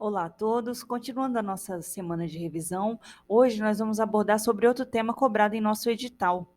Olá a todos, continuando a nossa semana de revisão, hoje nós vamos abordar sobre outro tema cobrado em nosso edital,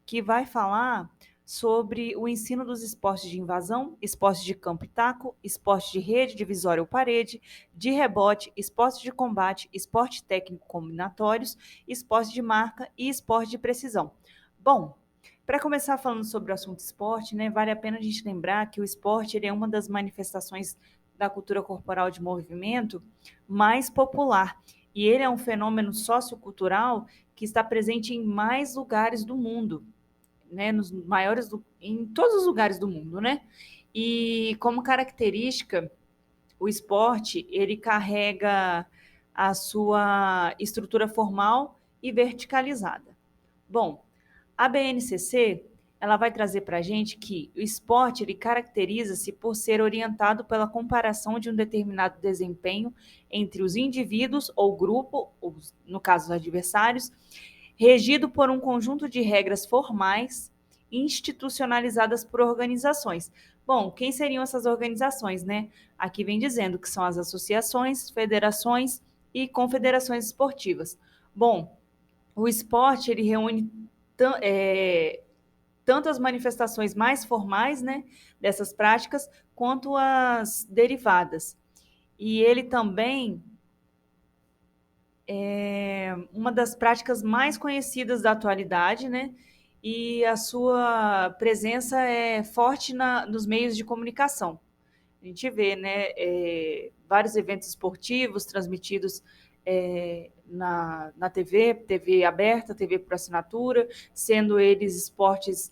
que vai falar sobre o ensino dos esportes de invasão, esportes de campo e taco, esporte de rede, divisória ou parede, de rebote, esporte de combate, esporte técnico combinatórios, esporte de marca e esporte de precisão. Bom, para começar falando sobre o assunto esporte, né, vale a pena a gente lembrar que o esporte ele é uma das manifestações da cultura corporal de movimento mais popular. E ele é um fenômeno sociocultural que está presente em mais lugares do mundo, né? Em todos os lugares do mundo, né? E como característica, o esporte ele carrega a sua estrutura formal e verticalizada. Bom, a BNCC ela vai trazer para a gente que o esporte ele caracteriza-se por ser orientado pela comparação de um determinado desempenho entre os indivíduos ou grupo, ou, no caso os adversários, regido por um conjunto de regras formais institucionalizadas por organizações. Bom, quem seriam essas organizações, né? Aqui vem dizendo que são as associações, federações e confederações esportivas. Bom, o esporte ele reúne tanto as manifestações mais formais, né, dessas práticas, quanto as derivadas. E ele também é uma das práticas mais conhecidas da atualidade, né? E a sua presença é forte nos meios de comunicação. A gente vê, né, vários eventos esportivos transmitidos na TV aberta, TV por assinatura, sendo eles esportes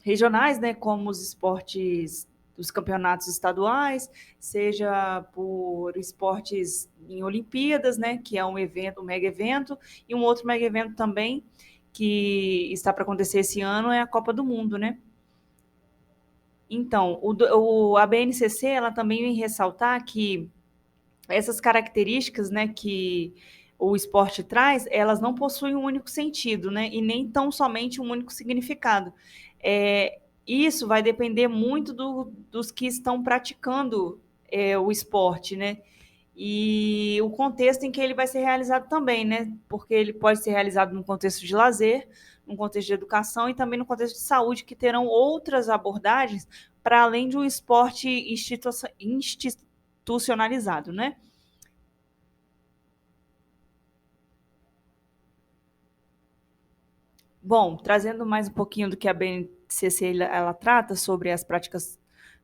regionais, né, como os esportes dos campeonatos estaduais, seja por esportes em Olimpíadas, né, que é um evento, um mega evento, e um outro mega evento também que está para acontecer esse ano é a Copa do Mundo, né? Então, a BNCC ela também vem ressaltar que essas características, né, que o esporte traz, elas não possuem um único sentido, né, e nem tão somente um único significado. Isso vai depender muito dos que estão praticando o esporte, né, e o contexto em que ele vai ser realizado também, né, porque ele pode ser realizado num contexto de lazer, num contexto de educação e também no contexto de saúde, que terão outras abordagens para além de um esporte institucionalizado, né? Bom, trazendo mais um pouquinho do que a BNCC ela trata sobre as práticas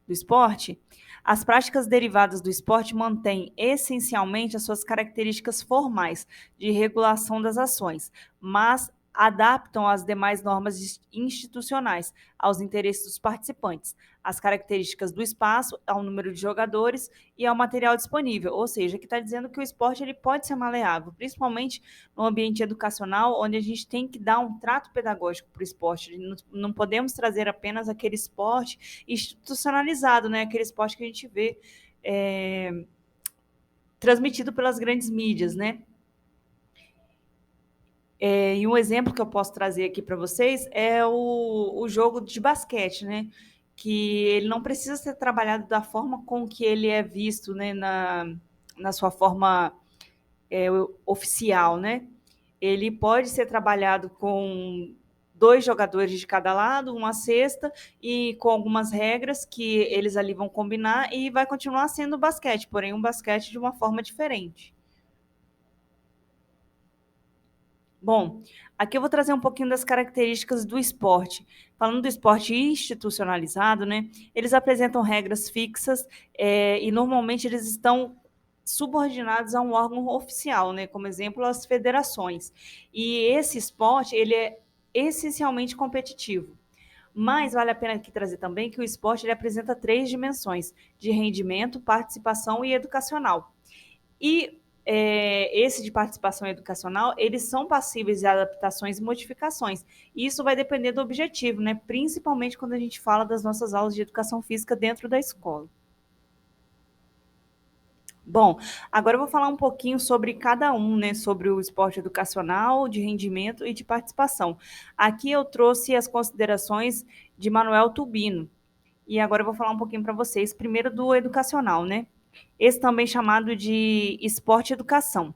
do esporte, as práticas derivadas do esporte mantêm essencialmente as suas características formais de regulação das ações, mas adaptam as demais normas institucionais aos interesses dos participantes, às características do espaço, ao número de jogadores e ao material disponível. Ou seja, que está dizendo que o esporte ele pode ser maleável, principalmente no ambiente educacional, onde a gente tem que dar um trato pedagógico para o esporte. Não podemos trazer apenas aquele esporte institucionalizado, né? Aquele esporte que a gente vê transmitido pelas grandes mídias, né? E um exemplo que eu posso trazer aqui para vocês é o jogo de basquete, né? Que ele não precisa ser trabalhado da forma com que ele é visto, né? Na sua forma oficial, né? Ele pode ser trabalhado com dois jogadores de cada lado, uma cesta, e com algumas regras que eles ali vão combinar, e vai continuar sendo basquete, porém um basquete de uma forma diferente. Bom, aqui eu vou trazer um pouquinho das características do esporte. Falando do esporte institucionalizado, né? Eles apresentam regras fixas e normalmente eles estão subordinados a um órgão oficial, né? Como exemplo, as federações. E esse esporte, ele é essencialmente competitivo. Mas vale a pena aqui trazer também que o esporte ele apresenta três dimensões: de rendimento, participação e educacional. E esse de participação educacional, eles são passíveis de adaptações e modificações. E isso vai depender do objetivo, né? Principalmente quando a gente fala das nossas aulas de educação física dentro da escola. Bom, agora eu vou falar um pouquinho sobre cada um, né? Sobre o esporte educacional, de rendimento e de participação. Aqui eu trouxe as considerações de Manuel Tubino. E agora eu vou falar um pouquinho para vocês, primeiro do educacional, né? esse também chamado de esporte-educação.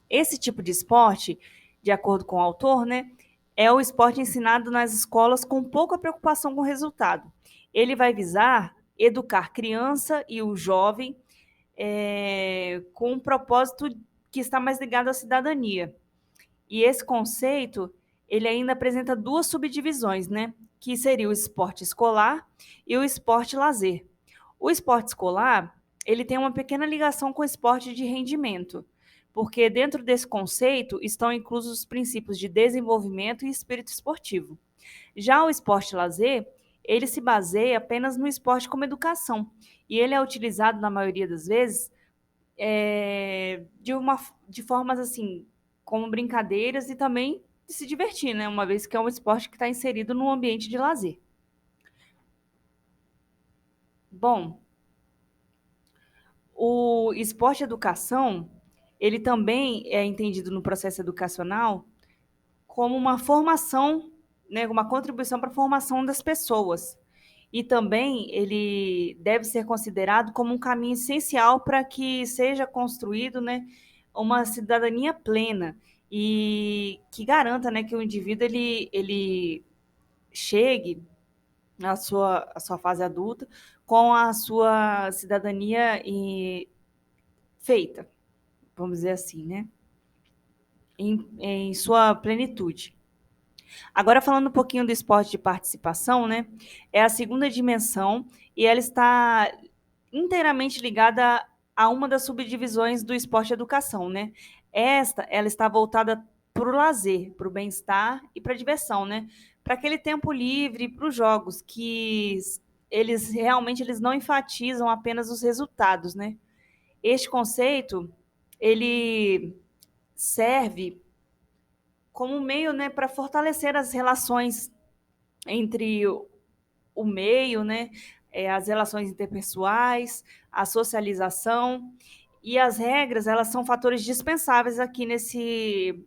Esse tipo de esporte, de acordo com o autor, né, é o esporte ensinado nas escolas com pouca preocupação com o resultado. Ele vai visar educar criança e o jovem com um propósito que está mais ligado à cidadania. E esse conceito, ele ainda apresenta duas subdivisões, né? Que seria o esporte escolar e o esporte lazer. O esporte escolar, ele tem uma pequena ligação com o esporte de rendimento, porque dentro desse conceito estão inclusos os princípios de desenvolvimento e espírito esportivo. Já o esporte lazer, ele se baseia apenas no esporte como educação, e ele é utilizado na maioria das vezes de formas assim, como brincadeiras e também de se divertir, né? Uma vez que é um esporte que está inserido num ambiente de lazer. Bom, o esporte educação, ele também é entendido no processo educacional como uma formação, né, uma contribuição para a formação das pessoas. E também ele deve ser considerado como um caminho essencial para que seja construído, né, uma cidadania plena e que garanta, né, que o indivíduo ele chegue à sua fase adulta com a sua cidadania feita, vamos dizer assim, né, em sua plenitude. Agora, falando um pouquinho do esporte de participação, né? É a segunda dimensão e ela está inteiramente ligada a uma das subdivisões do esporte educação, né? Ela está voltada para o lazer, para o bem-estar e para a diversão, né? Para aquele tempo livre, para os jogos, que eles não enfatizam apenas os resultados, né? Este conceito, ele serve como meio, né, para fortalecer as relações entre o meio, né, as relações interpessoais, a socialização e as regras, elas são fatores dispensáveis aqui nesse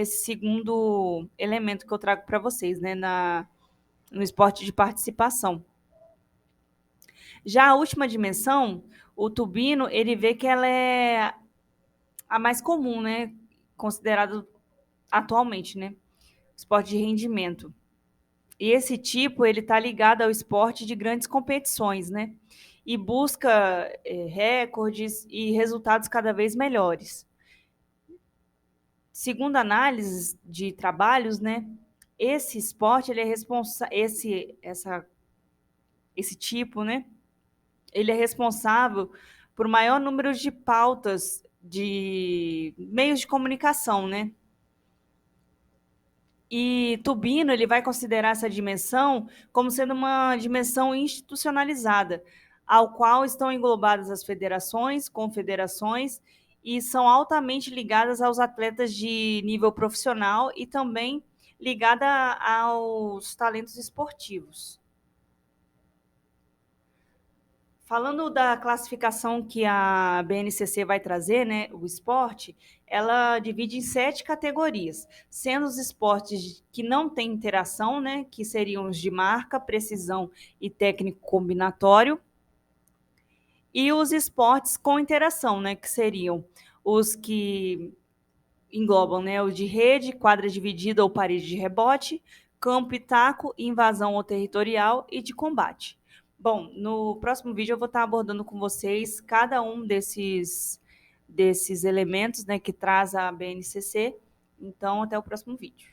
segundo elemento que eu trago para vocês, né, no esporte de participação. Já a última dimensão, o tubino, ele vê que ela é a mais comum, né, considerado atualmente, né, esporte de rendimento. E esse tipo, ele está ligado ao esporte de grandes competições, né? E busca recordes e resultados cada vez melhores. Segundo análises de trabalhos, né? Esse esporte, ele é responsável, esse tipo, né? Ele é responsável por maior número de pautas de meios de comunicação, né? E Tubino ele vai considerar essa dimensão como sendo uma dimensão institucionalizada, ao qual estão englobadas as federações, confederações e são altamente ligadas aos atletas de nível profissional e também ligada aos talentos esportivos. Falando da classificação que a BNCC vai trazer, né, o esporte, ela divide em 7 categorias, sendo os esportes que não têm interação, né, que seriam os de marca, precisão e técnico combinatório, e os esportes com interação, né, que seriam os que englobam, né, o de rede, quadra dividida ou parede de rebote, campo e taco, invasão ou territorial e de combate. Bom, no próximo vídeo eu vou estar abordando com vocês cada um desses elementos, né, que traz a BNCC. Então, até o próximo vídeo.